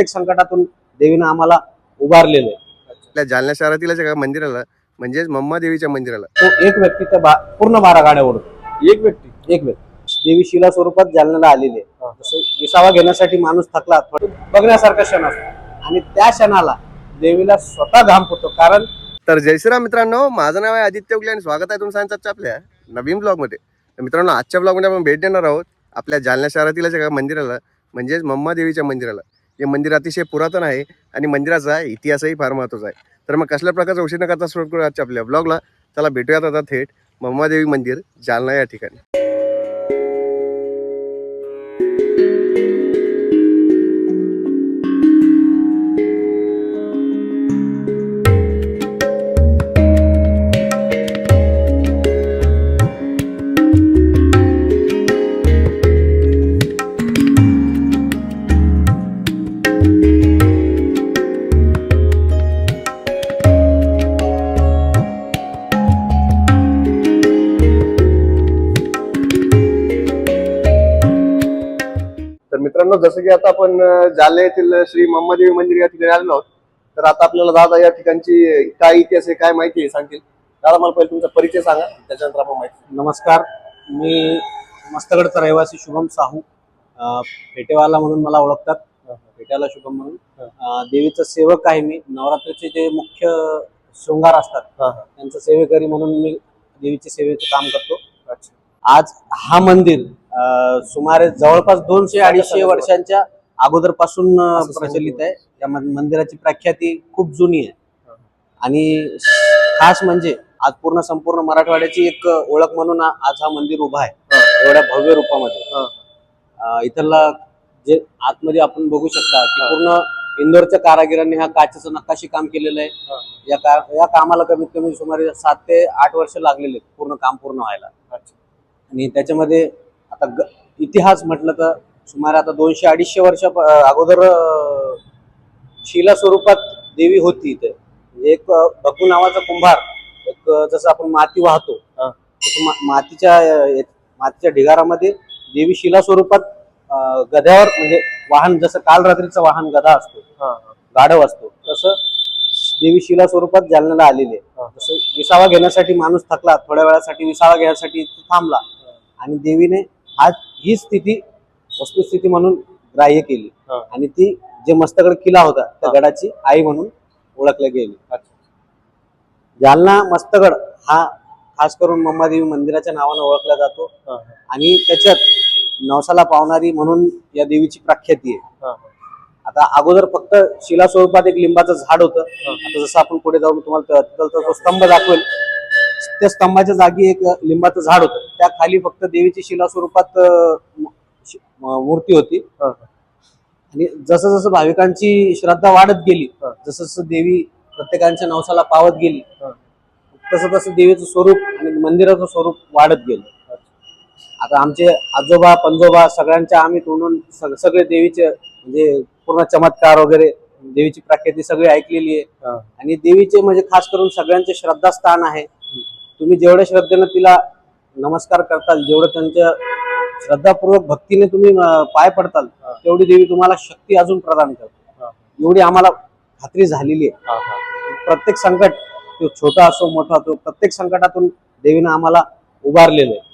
प्रत्येक संकटातून देवीनं आम्हाला उभारलेलं आहे. आपल्या जालना शहरातील मंदिराला म्हणजेच मम्मा देवीच्या मंदिराला तो एक व्यक्ती त्या पूर्ण 12 गाड्या ओढतो. एक व्यक्ती देवी शिला स्वरूपात जालन्याला आलेली आहे. जसं विसावा घेण्यासाठी माणूस थकला बघण्यासारखा क्षण असतो आणि त्या क्षणाला देवीला स्वतः घाम फुटतो. कारण तर जय श्रीराम मित्रांनो, माझं नाव आहे आदित्य उगले आणि स्वागत आहे तुमचं आपल्या नवीन ब्लॉगमध्ये. तर मित्रांनो, आजच्या ब्लॉगमध्ये आपण भेट देणार आहोत आपल्या जालना शहरातील मंदिराला म्हणजेच मम्मा देवीच्या मंदिराला. हे मंदिर अतिशय पुरातन आहे आणि मंदिराचा इतिहासही फार महत्त्वाचा आहे. तर मग कसल्या प्रकारचा उशीर न करता सुरू करू आजच्या आपल्या ब्लॉगला. चला भेटूयात आता थेट मम्मा देवी मंदिर जालना या ठिकाणी. मित्रांनो, जसं की आता आपण जालना येथील श्री मम्मा देवी मंदिर या ठिकाणी आलेलो आहोत. तर आता आपल्याला दादा या ठिकाणची काय इतिहास आहे, काय माहिती आहे सांगतील. दादा, मला पहिले तुमचा परिचय सांगा, त्याच्यानंतर आपण माहिती. नमस्कार, मी मस्तगडचा रहिवासी शुभम साहू, फेटेवाला म्हणून मला ओळखतात, फेट्याला शुभम म्हणून. देवीचा सेवक आहे मी. नवरात्रीचे जे मुख्य शृंगार असतात त्यांचं सेवेकरी म्हणून मी देवीच्या सेवेचं काम करतो. आज हा मंदिर सुमारे जवळपास 200-250 वर्षांच्या अगोदरपासून प्रचलित आहे. या मंदिराची प्रख्याती खूप जुनी आहे आणि खास म्हणजे आज संपूर्ण मराठवाड्याची एक ओळख म्हणून आज हा मंदिर उभा आहे एवढ्या भव्य रूपामध्ये. इथला जे आतमध्ये आपण बघू शकता की पूर्ण इंदोरच्या कारागिरांनी हा काचेचं नकाशी काम केलेलं आहे. या कामाला कमीत कमी सुमारे 7 ते 8 वर्ष लागलेले पूर्ण काम पूर्ण व्हायला. आणि त्याच्यामध्ये आता इतिहास म्हटलं तर सुमारे आता 200-250 वर्ष अगोदर शिला स्वरूपात देवी होती. इथे एक भक्कू नावाचा कुंभार, एक जसं आपण माती वाहतो तसं मातीच्या ढिगारामध्ये देवी शिला स्वरूपात गध्यावर, म्हणजे वाहन जसं काल रात्रीचं वाहन गधा असतो, गाढव असतो, तसं देवी शिला स्वरूपात जालन्याला आलेली आहे. जसं विसावा घेण्यासाठी माणूस थकला, थोड्या वेळासाठी विसावा घेण्यासाठी थांबला आणि देवीने आज ही स्थिती वस्तुस्थिती म्हणून ग्राह्य केली आणि ती जे मस्तगड किल्ला होता त्या गडाची आई म्हणून ओळखले गेली. जालना मस्तगड हा खास करून मम्मा देवी मंदिराच्या नावाने ओळखला जातो आणि त्याच्यात नवसाला पावणारी म्हणून या देवीची प्रख्याती आहे. आता अगोदर फक्त शिला स्वरूपात एक लिंबाचं झाड होतं. आता जसं आपण पुढे जाऊन तुम्हाला तो स्तंभ दाखवेल, त्या स्तंभाच्या जागी एक लिंबाचं झाड होतं. त्या खाली फक्त देवीची शिला स्वरूपात मूर्ती होती. आणि जसं जसं भाविकांची श्रद्धा वाढत गेली, जसं जसं देवी प्रत्येकांच्या नवसाला पावत गेली, तसं तसं देवीचं स्वरूप आणि मंदिराचं स्वरूप वाढत गेलं. आता आमचे आजोबा पंजोबा सगळ्यांच्या आम्ही तोंडून सगळे देवीचे म्हणजे पूर्ण चमत्कार वगैरे देवीची प्रख्याती सगळी ऐकलेली आहे. आणि देवीचे म्हणजे खास करून सगळ्यांचे श्रद्धास्थान आहे. तुम्ही जेवढ्या श्रद्धेनं तिला नमस्कार करताल, जेवढं त्यांच्या श्रद्धापूर्वक भक्तीने तुम्ही पाय पडताल, तेवढी देवी तुम्हाला शक्ती अजून प्रदान करते. एवढी आम्हाला खात्री झालेली आहे. प्रत्येक संकट, तो छोटा असो मोठा असो, प्रत्येक संकटातून देवीनं आम्हाला उभारलेलं आहे.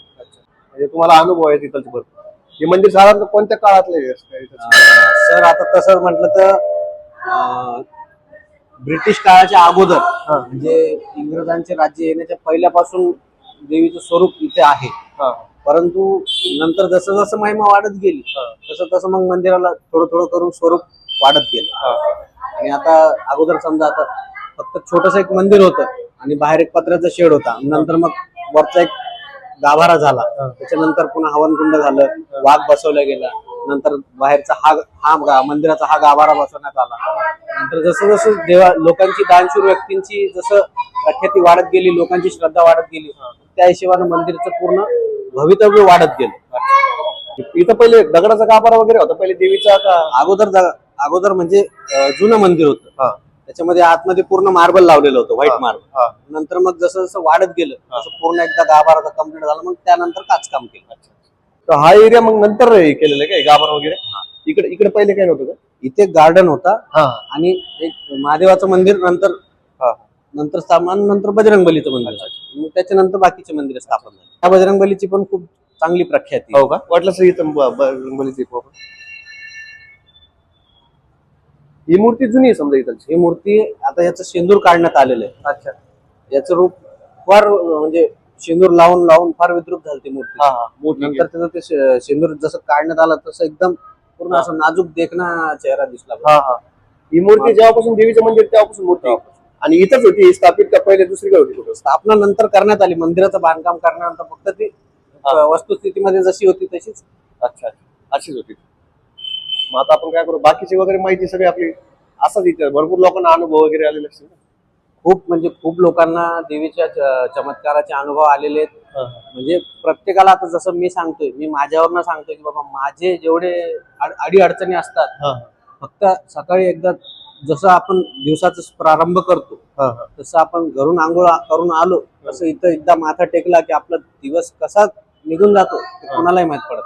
म्हणजे तुम्हाला अनुभव आहे तिथलचे भरपूर. हे मंदिर साधारण कोणत्या काळातलं सर? आता तसं म्हटलं तर ब्रिटिश काळाच्या अगोदर, म्हणजे इंग्रजांचे राज्य येण्याच्या पहिल्यापासून देवीचं स्वरूप इथे आहे. परंतु नंतर जसं जसं महिमा वाढत गेली तसं तसं मग मंदिराला थोडं थोडं करून स्वरूप वाढत गेलं. आणि आता अगोदर समजा आता फक्त छोटस एक मंदिर होतं आणि बाहेर एक पत्र्याचा शेड होता. नंतर मग वरचा एक गाभारा झाला, त्याच्यानंतर पुन्हा हवनकुंड झालं, वाघ बसवला गेला, नंतर बाहेरचा हा मंदिराचा हा गाभारा बसवण्यात आला. नंतर जसं जसं लोकांची दानशूर व्यक्तींची जसं प्रख्याती वाढत गेली, लोकांची श्रद्धा वाढत गेली, त्या हिशोबाने मंदिराचं पूर्ण भवितव्य वाढत गेलं. इथं पहिले दगडाचा गाभारा वगैरे होता पहिले देवीचा का? अगोदर म्हणजे जुनं मंदिर होतं. त्याच्यामध्ये आतमध्ये पूर्ण मार्बल लावलेलं होतं, व्हाईट मार्बल. नंतर मग जसं जसं वाढत गेलं तसं पूर्ण एकदा गाभारा कम्प्लीट झाला, मग त्यानंतर काचकाम केलं. तर हा एरिया मग नंतर केलेलं आहे काय गाभारा वगैरे? इकडे पहिले काय नव्हतं का? इथे गार्डन होता हा आणि एक महादेवाचं मंदिर नंतर हा नंतर स्थापन, नंतर बजरंगबलीचं मंदिर, मग त्याच्यानंतर बाकीचे मंदिर स्थापन झाले. त्या बजरंगबलीची पण खूप चांगली प्रख्याती आहे. हो का? वाटलं सर इथं बजरंगबलीची ही मूर्ती जुनी आहे समजा इथलची. ही मूर्ती आता याचं शेंदूर काढण्यात आलेलं आहे. अच्छा. याचं रूप फार म्हणजे शेंदूर लावून लावून फार विद्रूप झाली ती मूर्ती. हा हा नंतर त्याचं ते शेंदूर जसं काढण्यात आलं तसं एकदम पूर्ण असं नाजूक देखणा चेहरा दिसला. हा हा ही मूर्ती जेव्हापासून देवीचं मंदिर तेव्हापासून मूर्ती आहे. आणि इथंच होती स्थापित का पहिले दुसरीकडे होती? स्थापना नंतर करण्यात आली. मंदिराचं बांधकाम करण्यानंतर फक्त ती वस्तुस्थितीमध्ये जशी होती तशीच. अच्छा अशीच होती. मग आता आपण काय करू, बाकीची वगैरे माहिती सगळी आपली असाच इथे भरपूर लोकांना अनुभव वगैरे आलेले असतील. खूप म्हणजे खूप लोकांना देवीच्या चमत्काराचे अनुभव आलेले आहेत. म्हणजे प्रत्येकाला आता जसं मी सांगतोय, मी माझ्यावरनं सांगतोय की बाबा माझे जेवढे अडी अडचणी असतात, फक्त सकाळी एकदा जसं आपण दिवसाचा प्रारंभ करतो तसं आपण घरून आंघोळ करून आलो तसं इथं एकदा माथा टेकला की आपला दिवस कसा निघून जातो ते कोणालाही माहित पडत.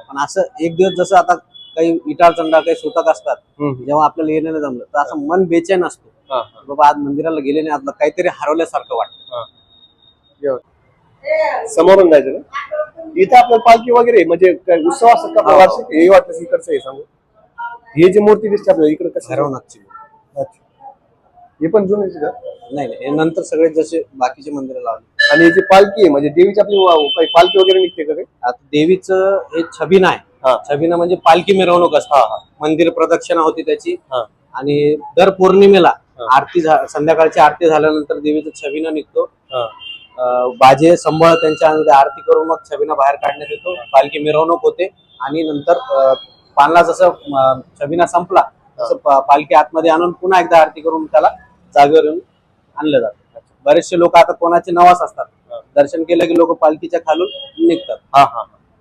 पण असं एक दिवस जसं आता काही इटाळचंडा काही सुतक असतात, जेव्हा आपल्याला येणं नाही जमलं तर असं मन बेचैन असतो. बाबा आज मंदिराला गेले नाही, आपलं काहीतरी हरवल्यासारखं वाटतं. समोरून जायचं ना इथे आपल्याला पालखी वगैरे म्हणजे काय उत्सव असतात का वार्षिक? हे वाटतं इकडचं हे सांगू. हे जी मूर्ती दिसते आपल्याला इकडे कसं भैरवनाथची. हे पण जुनेच का? नाही नाही, हे नंतर सगळे जसे बाकीचे मंदिरं लावले. आणि याची पालखी आहे म्हणजे देवीची आपली काही पालखी वगैरे निघते का? आता देवीचं हे छबिना आहे. छबिना म्हणजे पालखी मिरवणूक असते. मंदिर प्रदक्षिणा होती त्याची. आणि दर पौर्णिमेला आरती संध्याकाळची आरती झाल्यानंतर देवीचा छबिना निघतो. बाजे संबळ त्यांच्या आरती करून मग छबिना बाहेर काढण्यात येतो. पालखी मिरवणूक होते आणि नंतर पालना जसं छबिना संपला तसं पालखी आतमध्ये आणून पुन्हा एकदा आरती करून त्याला जागेवर येऊन आणलं जातं. बरेचसे लोक आता कोणाचे नवास असतात, दर्शन केलं की लोक पालखीच्या खालून निघतात.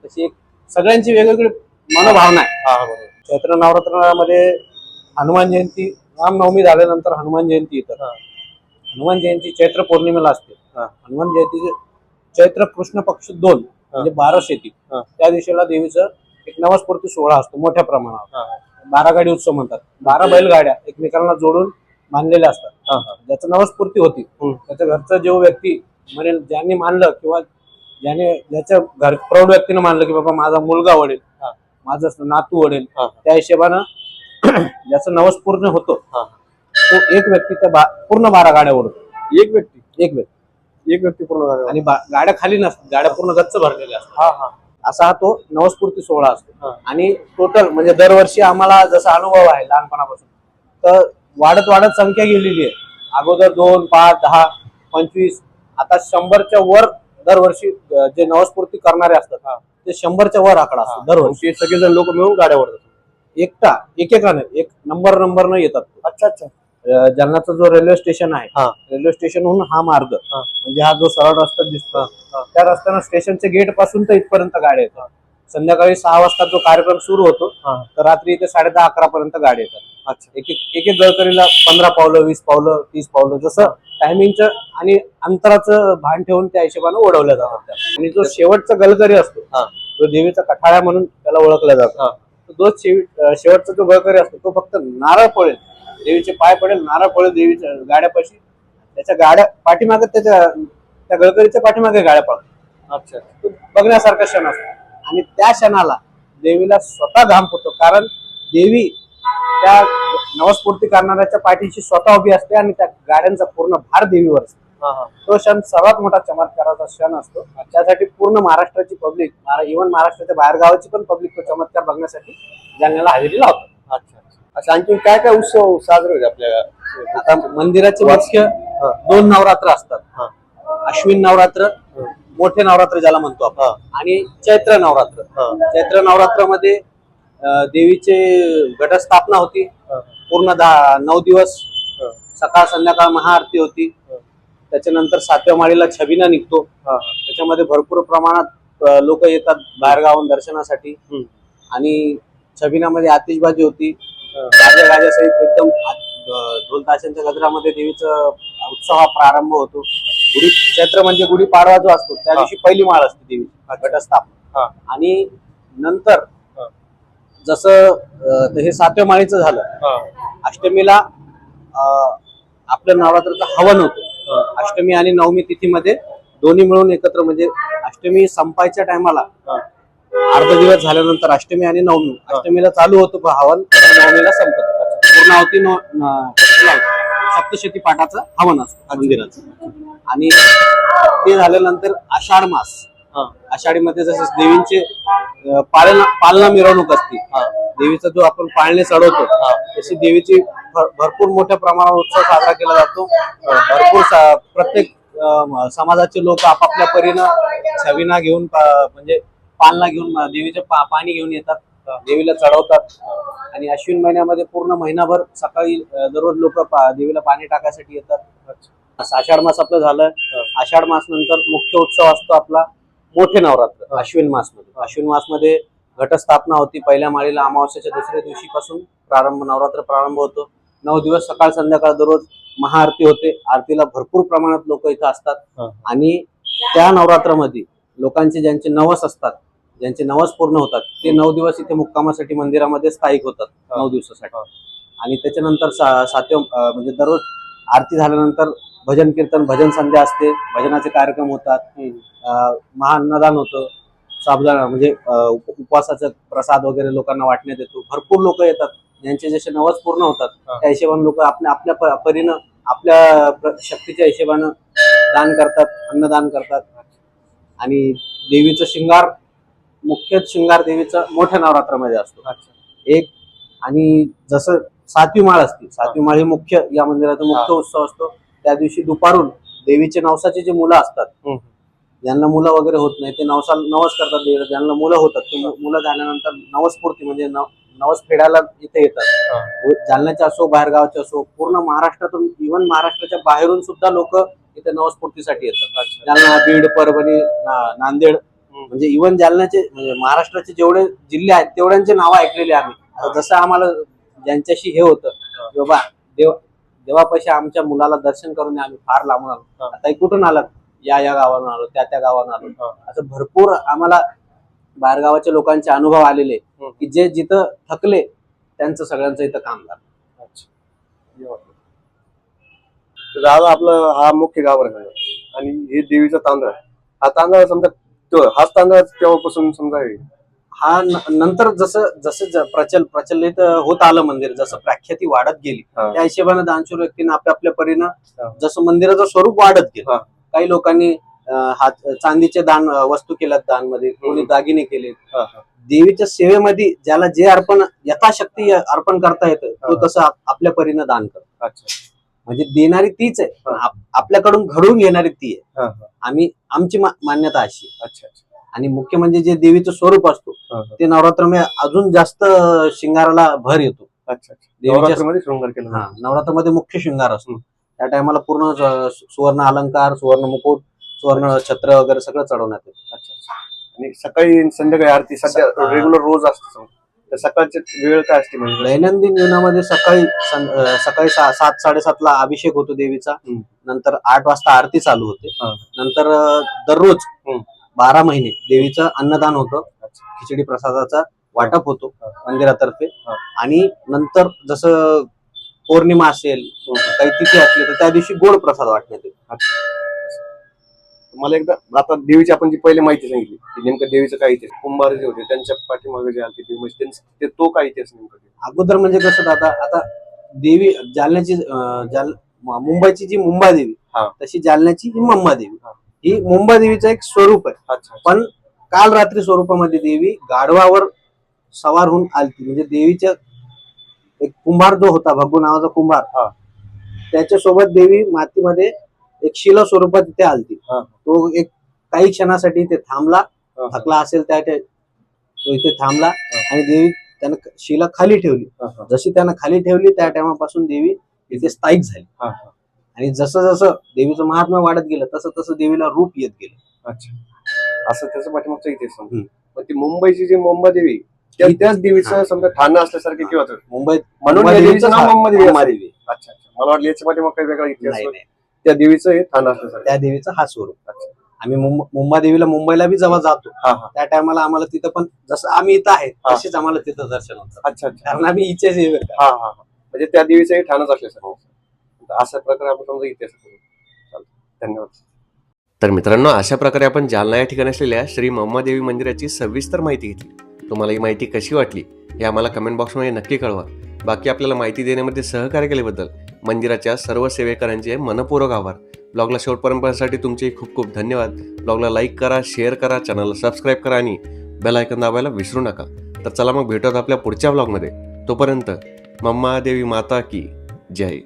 तशी एक सगळ्यांची वेगवेगळी मनोभावना आहे. चैत्र नवरात्रामध्ये हनुमान जयंती, रामनवमी झाल्यानंतर हनुमान जयंती येतात. हनुमान जयंती चैत्र पौर्णिमेला असते. हनुमान जयंतीचे चैत्र कृष्ण पक्ष 2 म्हणजे 12 शेती त्या दिवशीला देवीचं एक नवस्फूर्ती सोहळा असतो मोठ्या प्रमाणावर. 12 गाडी उत्सव म्हणतात. 12 बैलगाड्या एकमेकांना जोडून बांधलेल्या असतात. ज्याचं नवस्फूर्ती होती त्याच्या घरचं जो व्यक्ती म्हणेल, ज्यांनी मानलं किंवा ज्याच्या घर प्रौढ व्यक्तीनं मानलं की बाबा माझा मुलगा वडेल, माझं नातू वडेल, त्या हिशोबानं ज्याचं नवस पूर्ण होतो तो एक व्यक्ती त्या पूर्ण 12 गाड्या ओढतो. एक व्यक्ती पूर्ण गाड्या. आणि गाड्या खाली नसतात, गाड्या पूर्ण गच्च भरलेल्या असतात. असा हा तो नवस्फूर्ती सोहळा असतो. आणि टोटल म्हणजे दरवर्षी आम्हाला जसा अनुभव आहे लहानपणापासून तर वाढत वाढत संख्या गेलेली आहे. अगोदर 2, 5, 10, 25 आता 100च्या वर दरवर्षी जे नवस्फूर्ती करणारे असतात ते 100च्या वर आकडा असतो दरवर्षी. सगळेजण लोक मिळून गाड्या ओढतात. एकटा एकेकाने एक नंबर येतात. अच्छा. जालन्याचा जो रेल्वे स्टेशन आहे, रेल्वे स्टेशनहून हा मार्ग म्हणजे हा जो सरळ रस्ता दिसतो त्या रस्त्यानं स्टेशनच्या गेट पासून तर इथपर्यंत गाड्या येतात. संध्याकाळी 6 वाजता जो कार्यक्रम सुरू होतो तर रात्री इथे 10:30-11 पर्यंत गाड्या येतात. एक गळकरीला 15 पावलं, 20 पावलं, 30 पावलं जसं टायमिंगचं आणि अंतराचं भान ठेवून त्या हिशोबाने ओढवल्या जातात. आणि जो शेवटचा गलकरी असतो जो देवीचा कठाळा म्हणून त्याला ओळखला जातो, तो शेवटचा जो गळकरी असतो तो फक्त नारळ पडेल, देवीचे पाय पडेल, नारळ पडेल देवीच्या गाड्यापाशी, त्याच्या गाड्या पाठीमागे त्या गळकरीच्या पाठीमागे गाड्या पडतात. तो बघण्यासारखा क्षण असतो. आणि त्या क्षणाला देवीला स्वतः घाम फुटतो, कारण देवी त्या नवस्फूर्ती करणाऱ्याच्या पाठीशी स्वतः उभी असते आणि त्या गाड्यांचा पूर्ण भार देवीवर असतो. तो क्षण सर्वात मोठा चमत्काराचा क्षण असतो. त्यासाठी पूर्ण महाराष्ट्राची पब्लिक, इव्हन महाराष्ट्राच्या बाहेर गावाची पण पब्लिक तो चमत्कार बघण्यासाठी जालन्याला हजेरी लावतात. अच्छा. आणखी काय काय उत्सव साजरे होते आपल्या? आता मंदिराचे मुख्य 2 नवरात्र असतात. अश्विन नवरात्र, मोठे नवरात्र ज्याला म्हणतो आपण, आणि चैत्र नवरात्र. चैत्र नवरात्रामध्ये देवीचे घटस्थापना होती. पूर्ण 9 दिवस सकाळ संध्याकाळ महाआरती होती. त्याच्यानंतर 7व्या माळीला छबिना निघतो. त्याच्यामध्ये भरपूर प्रमाणात लोक येतात बाहेरगावून दर्शनासाठी. आणि छबिनामध्ये आतिषबाजी होती. गाजासहित एकदम ढोल ताशांच्या गजरामध्ये देवीचा उत्सव प्रारंभ होतो. चैत्र म्हणजे गुढीपाडवा जो असतो त्या दिवशी पहिली माळ असते देवीची घटस्थापना. आणि नंतर जसं तर हे 7व्या माळीचं झालं. अष्टमीला आपलं नवरात्राचं हवन होतं. अष्टमी आणि नवमी तिथीमध्ये दोन्ही मिळून एकत्र, म्हणजे अष्टमी संपायच्या टायमाला अर्धा दिवस झाल्यानंतर अष्टमी आणि नवमी, अष्टमीला चालू होतं हवन, नवमीला संपत पूर्णावती सप्तशती पाठाचं हवन असतं मंदिराचं. आणि ते झाल्यानंतर आषाढ मास, आषाढीमध्ये जसं देवींचे पालना मिरवणूक असते, देवीचा जो आपण पाळणे चढवतो तशी देवीची भरपूर मोठ्या प्रमाणावर उत्सव साजरा केला जातो. भरपूर प्रत्येक समाजाचे लोक आपापल्या परीनं छबिना घेऊन म्हणजे पालना घेऊन देवीचे पाणी घेऊन येतात, देवीला चढवतात. आणि अश्विन महिन्यामध्ये पूर्ण महिनाभर सकाळी दररोज लोक देवीला पाणी टाकायसाठी येतात. आषाढ मास आपलं झालं. आषाढ मास नंतर मुख्य उत्सव असतो आपला मोठे नवरात्र अश्विन मास मध्ये. अश्विन मास मध्ये घटस्थापना होती. पहिल्या माळीला अमावस्येच्या दुसऱ्या दिवशीपासून नवरात्र प्रारंभ होतो. 9 दिवस सकाळ संध्याकाळ दररोज महाआरती होते. आरतीला भरपूर प्रमाणात लोक इथं असतात. आणि त्या नवरात्रामध्ये लोकांचे ज्यांचे नवस असतात, ज्यांचे नवस पूर्ण होतात, ते 9 दिवस इथे मुक्कामासाठी मंदिरामध्ये स्थायिक होतात 9 दिवसासाठी. आणि त्याच्यानंतर 7व्या म्हणजे दररोज आरती झाल्यानंतर भजन कीर्तन, भजन संध्या असते, भजनाचे कार्यक्रम होतात, महाअन्नदान होतं, साबुदाणा म्हणजे उपवासाचा प्रसाद वगैरे लोकांना वाटण्यात येतो. भरपूर लोक येतात, ज्यांचे जसे नवस पूर्ण होतात त्या हिशोबाने लोक आपल्या परीनं आपल्या शक्तीच्या हिशोबानं दान करतात, अन्नदान करतात. आणि देवीचं शिंगार, मुख्य शिंगार देवीचा मोठ्या नवरात्रामध्ये असतो एक. आणि जसं 7वी माळ असते, 7वी माळ ही मुख्य या मंदिराचा मुख्य उत्सव असतो. त्या दिवशी दुपारून देवीचे नवसाचे जे मुलं असतात, ज्यांना मुलं वगैरे होत नाही, ते नवस करतात देवीला. ज्यांना मुलं होतात ते मुलं झाल्यानंतर नवसपूर्ती म्हणजे नवस फेडायला इथे येतात. जालन्याचे असो, बाहेरगावचे असो, पूर्ण महाराष्ट्रातून, इव्हन महाराष्ट्राच्या बाहेरून सुद्धा लोक इथे नवसपूर्तीसाठी येतात. जालना, बीड, परभणी, नांदेड, म्हणजे इव्हन जालन्याचे म्हणजे महाराष्ट्राचे जेवढे जिल्हे आहेत तेवढ्यांचे नाव ऐकलेले आम्ही. जसं आम्हाला ज्यांच्याशी हे होतं की बाबा देवापाशी आमच्या मुलाला दर्शन करून आम्ही फार लांबून आलो, आता कुठून आलात, या गावावरून आलो, त्या गावावरून आलो, असं भरपूर आम्हाला बाहेरगावाच्या लोकांचे अनुभव आलेले की जे जिथं थकले त्यांचं सगळ्यांचं इथं काम झालं. दादा आपलं हा मुख्य गाव आहे आणि हे देवीचा तांदळ, हा तांदळ समजा हाच तांदळ तेव्हापासून समजा हा नंतर जसं प्रचलित होत आलं मंदिर, जसं प्रख्याती वाढत गेली त्या हिशोबाने दानशूर व्यक्तीने आपल्या परीनं जसं मंदिराचं स्वरूप वाढत गेलं. काही लोकांनी चांदीचे दान वस्तू केल्यात दानमध्ये, कोणी दागिने केले. देवीच्या सेवेमध्ये ज्याला जे अर्पण यथाशक्ती अर्पण करता येतं तो तसं आपल्या परीनं दान करतो. म्हणजे देणारी तीच आहे, पण आपल्याकडून घडवून घेणारी ती आहे. आमची मान्यता अशी. आणि मुख्य म्हणजे जे देवीचं स्वरूप असतो ते नवरात्रमध्ये अजून जास्त शिंगाराला भर येतो. नवरात्रामध्ये मुख्य शिंगार असतो. त्या टायमाला पूर्ण सुवर्ण अलंकार, सुवर्ण मुकुट, सुवर्ण छत्र वगैरे सगळं चढवण्यात येतं. आणि सकाळी संध्याकाळी आरती सध्या रेग्युलर रोज असते. सकाळची वेळ काय असते म्हणजे दैनंदिन जीवनामध्ये सकाळी 7-7:30ला अभिषेक होतो देवीचा. नंतर 8 वाजता आरती चालू होते. नंतर दररोज 12 महिने देवीचं अन्नदान होतं, खिचडी प्रसादाचा वाटप होतो मंदिरातर्फे. आणि नंतर जसं पौर्णिमा असेल, काही तिथी असली तर त्या दिवशी गोड प्रसाद वाटण्यात येतो. मला एकदा आता देवीची आपण जी पहिले माहिती सांगितली की नेमकं देवीचं काय इतिहास, कुंभार जे होते त्यांच्या पाठीमागे जे आले तो काय इतिहास नेमकं अगोदर म्हणजे कसं दादा, आता देवी जालन्याची मुंबईची जी मुंबादेवी तशी जालन्याची ही मुंबादेवी, ही मुंबादेवीचं एक स्वरूप आहे. पण काल रात्री स्वरूपामध्ये देवी गाढवावर सवार होऊन आलती. म्हणजे देवीच्या एक कुंभार जो होता, भगू नावाचा कुंभार, त्याच्यासोबत देवी मातीमध्ये एक शिला स्वरूपात तिथे आलती. तो एक काही क्षणासाठी इथे थांबला, थकला असेल तो इथे थांबला आणि देवी त्यानं शिला खाली ठेवली. जशी त्यानं खाली ठेवली त्या टायमापासून देवी इथे स्थायिक झाली. आणि जसं जसं देवीचं महात्म्य वाढत गेलं तसं तसं देवीला रूप येत गेलं. असं त्याचं पाठीमागचं इतिहास. पण ती मुंबईची जी मुंबादेवी त्याच देवीचं समजा ठाणं असल्यासारखे किंवा मुंबईत म्हणून देवीचं नाव मुंबादेवी. अच्छा, मला वाटलं याच्या पाठीमाग काही वेगळा इतिहास. त्या देवीचं हे ठाणं असल्यासारखं, त्या देवीचं हा स्वरूप. आम्ही मुंबादेवीला मुंबईला बी जेव्हा जातो हा हा त्या टायमाला आम्हाला तिथं पण जसं आम्ही इथं आहे हा. तशीच आम्हाला तिथं दर्शन होतं, अच्छा अच्छा कारण आम्ही इच्छेच सेवक आहे. हा हा हा. म्हणजे त्या देवीचंही ठाणच असले सर अशा प्रकारे आपण समजा इतिहास करू. चालतं. धन्यवाद. तर मित्रांनो, अशा प्रकारे आपण जालना या ठिकाणी असलेल्या श्री मंमादेवी मंदिराची सविस्तर माहिती घेतली. तुम्हाला ही माहिती कशी वाटली हे आम्हाला कमेंट बॉक्समध्ये नक्की कळवा. बाकी आपल्याला माहिती देण्यामध्ये सहकार्य केल्याबद्दल मंदिराच्या सर्व सेवेकरांचे मनपूर्वक आभार. ब्लॉगला शेवटपर्यंत पाहण्यासाठी तुमचे खूप खूप धन्यवाद. ब्लॉगला लाईक करा, शेअर करा, चॅनलला सबस्क्राईब करा आणि बेल आयकॉन दाबायला विसरू नका. तर चला मग भेटूयात आपल्या पुढच्या ब्लॉगमध्ये. तोपर्यंत मम्मा देवी माता की जय.